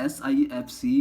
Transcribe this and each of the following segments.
SIFC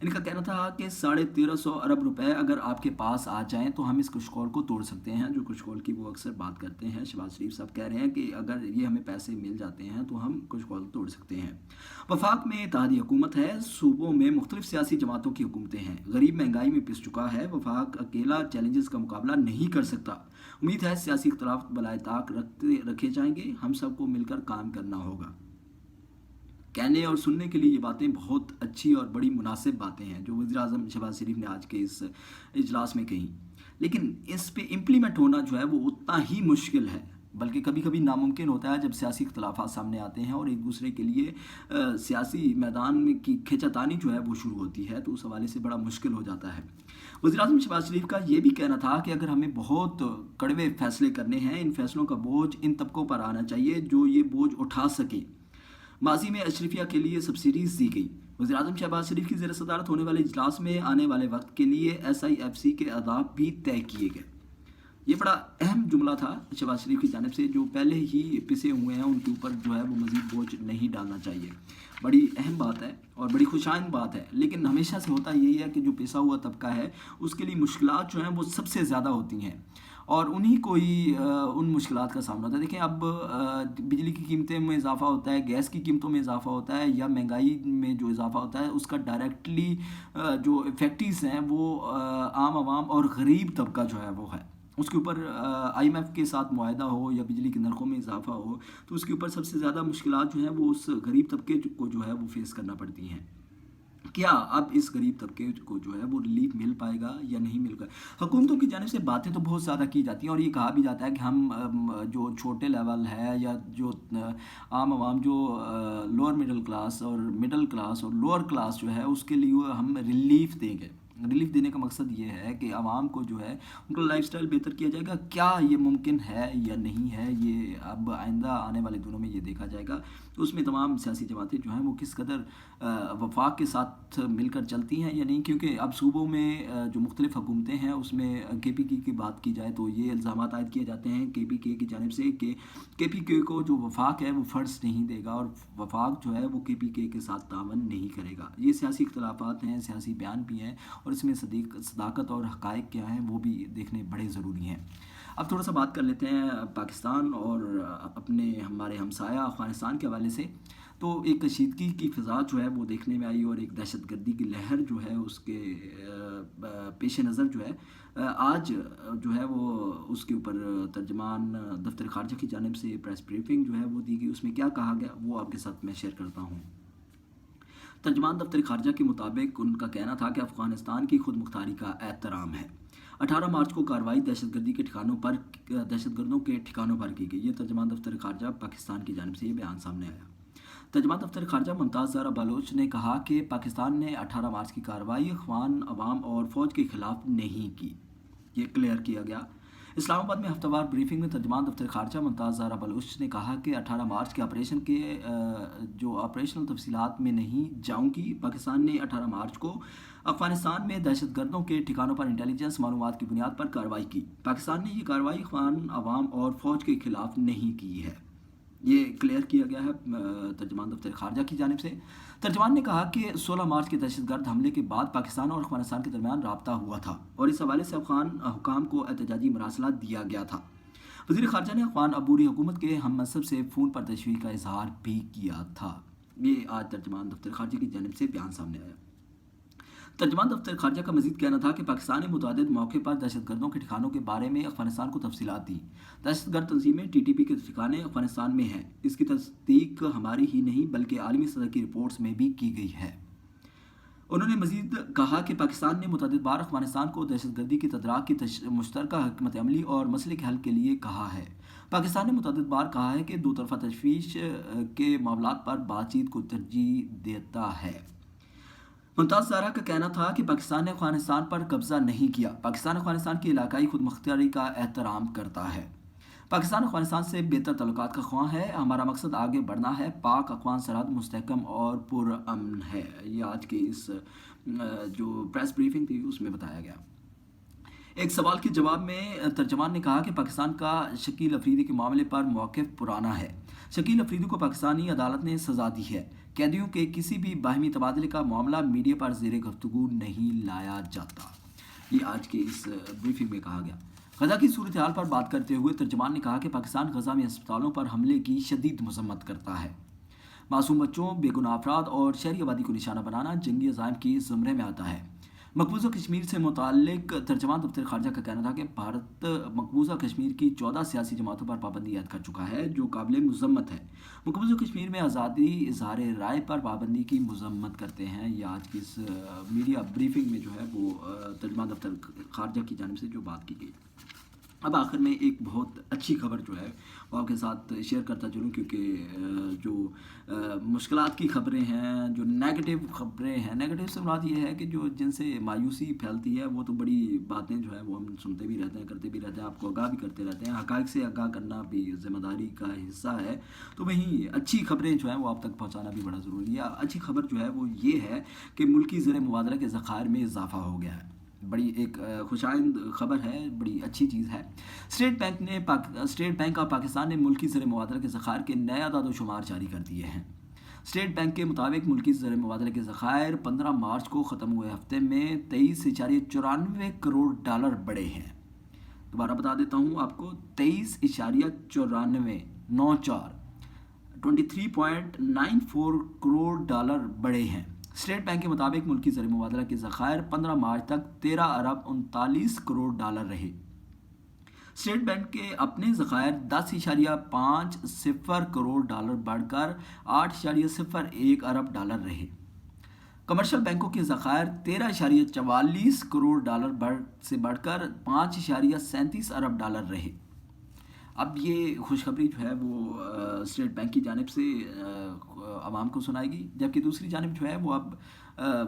ان کا کہنا تھا کہ 1350 ارب روپے اگر آپ کے پاس آ جائیں تو ہم اس کشکول کو توڑ سکتے ہیں. جو کشکول کی وہ اکثر بات کرتے ہیں. شہباز شریف صاحب کہہ رہے ہیں کہ اگر یہ ہمیں پیسے مل جاتے ہیں تو ہم کشکول توڑ سکتے ہیں. وفاق میں اتحادی حکومت ہے. صوبوں میں مختلف سیاسی جماعتوں کی حکومتیں ہیں. غریب مہنگائی میں پس چکا ہے. وفاق اکیلا چیلنجز کا مقابلہ نہیں کر سکتا. امید ہے سیاسی اختلاف بالائے طاق رکھے جائیں گے. ہم سب کو مل کر کام کرنا ہوگا. کہنے اور سننے کے لیے یہ باتیں بہت اچھی اور بڑی مناسب باتیں ہیں جو وزیر اعظم شہباز شریف نے آج کے اس اجلاس میں کہیں، لیکن اس پہ امپلیمنٹ ہونا جو ہے وہ اتنا ہی مشکل ہے، بلکہ کبھی کبھی ناممکن ہوتا ہے جب سیاسی اختلافات سامنے آتے ہیں اور ایک دوسرے کے لیے سیاسی میدان میں کی کھینچاتانی جو ہے وہ شروع ہوتی ہے، تو اس حوالے سے بڑا مشکل ہو جاتا ہے. وزیر اعظم شہباز شریف کا یہ بھی کہنا تھا کہ اگر ہمیں بہت کڑوے فیصلے کرنے ہیں، ان فیصلوں کا بوجھ ان طبقوں پر آنا چاہیے جو یہ بوجھ اٹھا سکیں. ماضی میں اشرفیہ کے لیے سبسڈیز دی گئی. وزیر اعظم شہباز شریف کی زیر صدارت ہونے والے اجلاس میں آنے والے وقت کے لیے SIFC کے اہداف بھی طے کیے گئے. یہ بڑا اہم جملہ تھا شہباز شریف کی جانب سے، جو پہلے ہی پسے ہوئے ہیں ان کے اوپر جو ہے وہ مزید بوجھ نہیں ڈالنا چاہیے. بڑی اہم بات ہے اور بڑی خوشائند بات ہے، لیکن ہمیشہ سے ہوتا یہی ہے کہ جو پسا ہوا طبقہ ہے اس کے لیے مشکلات جو ہیں وہ سب سے زیادہ ہوتی ہیں اور انہی کو ہی ان مشکلات کا سامنا ہوتا ہے. دیکھیں اب بجلی کی قیمتیں میں اضافہ ہوتا ہے، گیس کی قیمتوں میں اضافہ ہوتا ہے یا مہنگائی میں جو اضافہ ہوتا ہے اس کا ڈائریکٹلی جو افیکٹس ہیں وہ عام عوام اور غریب طبقہ جو ہے وہ ہے. اس کے اوپر IMF کے ساتھ معاہدہ ہو یا بجلی کے نرخوں میں اضافہ ہو تو اس کے اوپر سب سے زیادہ مشکلات جو ہیں وہ اس غریب طبقے کو جو ہے وہ فیس کرنا پڑتی ہیں. کیا اب اس غریب طبقے کو جو ہے وہ ریلیف مل پائے گا یا نہیں مل گا؟ حکومتوں کی جانب سے باتیں تو بہت زیادہ کی جاتی ہیں اور یہ کہا بھی جاتا ہے کہ ہم جو چھوٹے لیول ہے یا جو عام عوام جو لوور مڈل کلاس اور لوور کلاس جو ہے اس کے لیے ہم ریلیف دیں گے. ریلیف دینے کا مقصد یہ ہے کہ عوام کو جو ہے ان کا لائف سٹائل بہتر کیا جائے گا. کیا یہ ممکن ہے یا نہیں ہے یہ اب آئندہ آنے والے دنوں میں یہ دیکھا جائے گا. تو اس میں تمام سیاسی جماعتیں جو ہیں وہ کس قدر وفاق کے ساتھ مل کر چلتی ہیں یا نہیں، کیونکہ اب صوبوں میں جو مختلف حکومتیں ہیں اس میں KPK کی بات کی جائے تو یہ الزامات عائد کیے جاتے ہیں KPK کی جانب سے کہ KPK کو جو وفاق ہے وہ فرض نہیں دے گا اور وفاق جو ہے وہ KPK کے ساتھ تعاون نہیں کرے گا. یہ سیاسی اختلافات ہیں، سیاسی بیان بھی ہیں اور اس میں صداقت اور حقائق کیا ہیں وہ بھی دیکھنے بڑے ضروری ہیں. اب تھوڑا سا بات کر لیتے ہیں پاکستان اور ہمارے ہمسایہ افغانستان کے حوالے سے. تو ایک کشیدگی کی فضا جو ہے وہ دیکھنے میں آئی اور ایک دہشت گردی کی لہر جو ہے اس کے پیش نظر جو ہے آج جو ہے وہ اس کے اوپر ترجمان دفتر خارجہ کی جانب سے پریس بریفنگ جو ہے وہ دی گئی. اس میں کیا کہا گیا وہ آپ کے ساتھ میں شیئر کرتا ہوں. ترجمان دفتر خارجہ کے مطابق ان کا کہنا تھا کہ افغانستان کی خود مختاری کا احترام ہے. 18 مارچ کو کارروائی دہشت گردوں کے ٹھکانوں پر کی گئی. یہ ترجمان دفتر خارجہ پاکستان کی جانب سے یہ بیان سامنے آیا. ترجمان دفتر خارجہ ممتاز زہرا بلوچ نے کہا کہ پاکستان نے 18 مارچ کی کارروائی اخوان عوام اور فوج کے خلاف نہیں کی. یہ کلیئر کیا گیا. اسلام آباد میں ہفتہ وار بریفنگ میں ترجمان دفتر خارجہ ممتاز زہرا بلوچ نے کہا کہ 18 مارچ کے آپریشن کے جو آپریشنل تفصیلات میں نہیں جاؤں گی. پاکستان نے 18 مارچ کو افغانستان میں دہشت گردوں کے ٹھکانوں پر انٹیلیجنس معلومات کی بنیاد پر کارروائی کی. پاکستان نے یہ کارروائی اخوان عوام اور فوج کے خلاف نہیں کی ہے. یہ کلیئر کیا گیا ہے ترجمان دفتر خارجہ کی جانب سے. ترجمان نے کہا کہ 16 مارچ کے دہشت گرد حملے کے بعد پاکستان اور افغانستان کے درمیان رابطہ ہوا تھا اور اس حوالے سے افغان حکام کو احتجاجی مراسلات دیا گیا تھا. وزیر خارجہ نے افغان عبوری حکومت کے ہم منصب سے فون پر تشویش کا اظہار بھی کیا تھا. یہ آج ترجمان دفتر خارجہ کی جانب سے بیان سامنے آیا. ترجمان دفتر خارجہ کا مزید کہنا تھا کہ پاکستان نے متعدد موقع پر دہشت گردوں کے ٹھکانوں کے بارے میں افغانستان کو تفصیلات دی. دہشت گرد تنظیمیں TTP کے ٹھکانے افغانستان میں ہیں. اس کی تصدیق ہماری ہی نہیں بلکہ عالمی سطح کی رپورٹس میں بھی کی گئی ہے. انہوں نے مزید کہا کہ پاکستان نے متعدد بار افغانستان کو دہشت گردی کی تدارک کی مشترکہ حکمت عملی اور مسئلے کے حل کے لیے کہا ہے. پاکستان نے متعدد بار کہا ہے کہ دو طرفہ تشویش کے معاملات پر بات چیت کو ترجیح دیتا ہے. ممتاز زہرا کا کہنا تھا کہ پاکستان نے افغانستان پر قبضہ نہیں کیا. پاکستان افغانستان کی علاقائی خود مختاری کا احترام کرتا ہے. پاکستان افغانستان سے بہتر تعلقات کا خواہاں ہے. ہمارا مقصد آگے بڑھنا ہے. پاک افغان سرحد مستحکم اور پرامن ہے. یہ آج کے اس جو پریس بریفنگ تھی اس میں بتایا گیا. ایک سوال کے جواب میں ترجمان نے کہا کہ پاکستان کا شکیل افریدی کے معاملے پر موقف پرانا ہے۔ شکیل افریدی کو پاکستانی عدالت نے سزا دی ہے۔ قیدیوں کے کسی بھی باہمی تبادلے کا معاملہ میڈیا پر زیر گفتگو نہیں لایا جاتا، یہ آج کے اس بریفنگ میں کہا گیا۔ غزہ کی صورتحال پر بات کرتے ہوئے ترجمان نے کہا کہ پاکستان غزہ میں اسپتالوں پر حملے کی شدید مذمت کرتا ہے۔ معصوم بچوں، بے گناہ افراد اور شہری آبادی کو نشانہ بنانا جنگی عزائم کی زمرے میں آتا ہے۔ مقبوضہ کشمیر سے متعلق ترجمان دفتر خارجہ کا کہنا تھا کہ بھارت مقبوضہ کشمیر کی 14 سیاسی جماعتوں پر پابندی عائد کر چکا ہے، جو قابل مذمت ہے۔ مقبوضہ کشمیر میں آزادی اظہار رائے پر پابندی کی مذمت کرتے ہیں۔ یہ آج کی اس میڈیا بریفنگ میں جو ہے وہ ترجمان دفتر خارجہ کی جانب سے جو بات کی گئی۔ اب آخر میں ایک بہت اچھی خبر جو ہے وہ آپ کے ساتھ شیئر کرتا چلوں، کیونکہ جو مشکلات کی خبریں ہیں، جو نیگیٹو خبریں ہیں، نیگیٹو سے مراد یہ ہے کہ جو جن سے مایوسی پھیلتی ہے، وہ تو بڑی باتیں جو ہے وہ ہم سنتے بھی رہتے ہیں، کرتے بھی رہتے ہیں، آپ کو آگاہ بھی کرتے رہتے ہیں۔ حقائق سے آگاہ کرنا بھی ذمہ داری کا حصہ ہے، تو وہیں اچھی خبریں جو ہیں وہ آپ تک پہنچانا بھی بڑا ضروری ہے۔ اچھی خبر جو ہے وہ یہ ہے کہ ملکی زر مبادلہ کے ذخائر میں اضافہ ہو گیا ہے۔ بڑی ایک خوشائند خبر ہے، بڑی اچھی چیز ہے۔ اسٹیٹ بینک آف پاکستان نے ملکی زر مبادلہ کے ذخائر کے نئے اعداد و شمار جاری کر دیے ہیں۔ اسٹیٹ بینک کے مطابق ملکی زر مبادلہ کے ذخائر 15 مارچ کو ختم ہوئے ہفتے میں 23.94 کروڑ ڈالر بڑھے ہیں۔ دوبارہ بتا دیتا ہوں آپ کو، 23.94 کروڑ ڈالر بڑھے ہیں۔ اسٹیٹ بینک کے مطابق ملکی زر مبادلہ کے ذخائر 15 مارچ تک 13.39 کروڑ ڈالر رہے۔ اسٹیٹ بینک کے اپنے ذخائر 10.50 کروڑ ڈالر بڑھ کر 8.01 ارب ڈالر رہے۔ کمرشل بینکوں کے ذخائر 13.44 کروڑ ڈالر سے بڑھ کر 5.37 ارب ڈالر رہے۔ اب یہ خوشخبری جو ہے وہ اسٹیٹ بینک کی جانب سے عوام کو سنائے گی، جبکہ دوسری جانب جو ہے وہ اب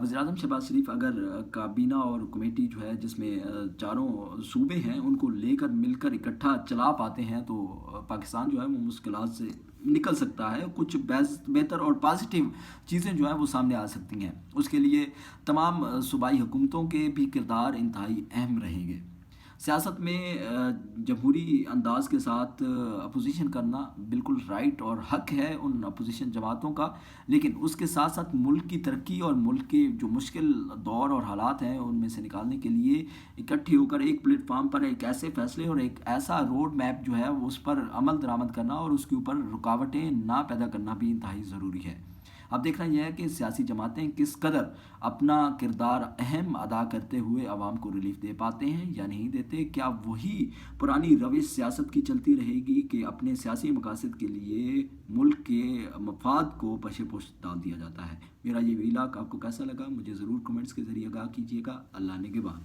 وزیر اعظم شہباز شریف اگر کابینہ اور کمیٹی جو ہے جس میں چاروں صوبے ہیں ان کو لے کر مل کر اکٹھا چلا پاتے ہیں تو پاکستان جو ہے وہ مشکلات سے نکل سکتا ہے، کچھ بہتر اور پازیٹیو چیزیں جو ہیں وہ سامنے آ سکتی ہیں۔ اس کے لیے تمام صوبائی حکومتوں کے بھی کردار انتہائی اہم رہیں گے۔ سیاست میں جمہوری انداز کے ساتھ اپوزیشن کرنا بالکل رائٹ اور حق ہے ان اپوزیشن جماعتوں کا، لیکن اس کے ساتھ ساتھ ملک کی ترقی اور ملک کے جو مشکل دور اور حالات ہیں ان میں سے نکالنے کے لیے اکٹھے ہو کر ایک پلیٹ فارم پر ایک ایسے فیصلے اور ایک ایسا روڈ میپ جو ہے اس پر عمل درآمد کرنا اور اس کے اوپر رکاوٹیں نہ پیدا کرنا بھی انتہائی ضروری ہے۔ اب دیکھنا یہ ہے کہ سیاسی جماعتیں کس قدر اپنا کردار اہم ادا کرتے ہوئے عوام کو ریلیف دے پاتے ہیں یا نہیں دیتے۔ کیا وہی پرانی روش سیاست کی چلتی رہے گی کہ اپنے سیاسی مقاصد کے لیے ملک کے مفاد کو پشے پوش ڈال دیا جاتا ہے؟ میرا یہ ویلاگ آپ کو کیسا لگا؟ مجھے ضرور کمنٹس کے ذریعے آگاہ کیجیے گا۔ اللہ نگہبان۔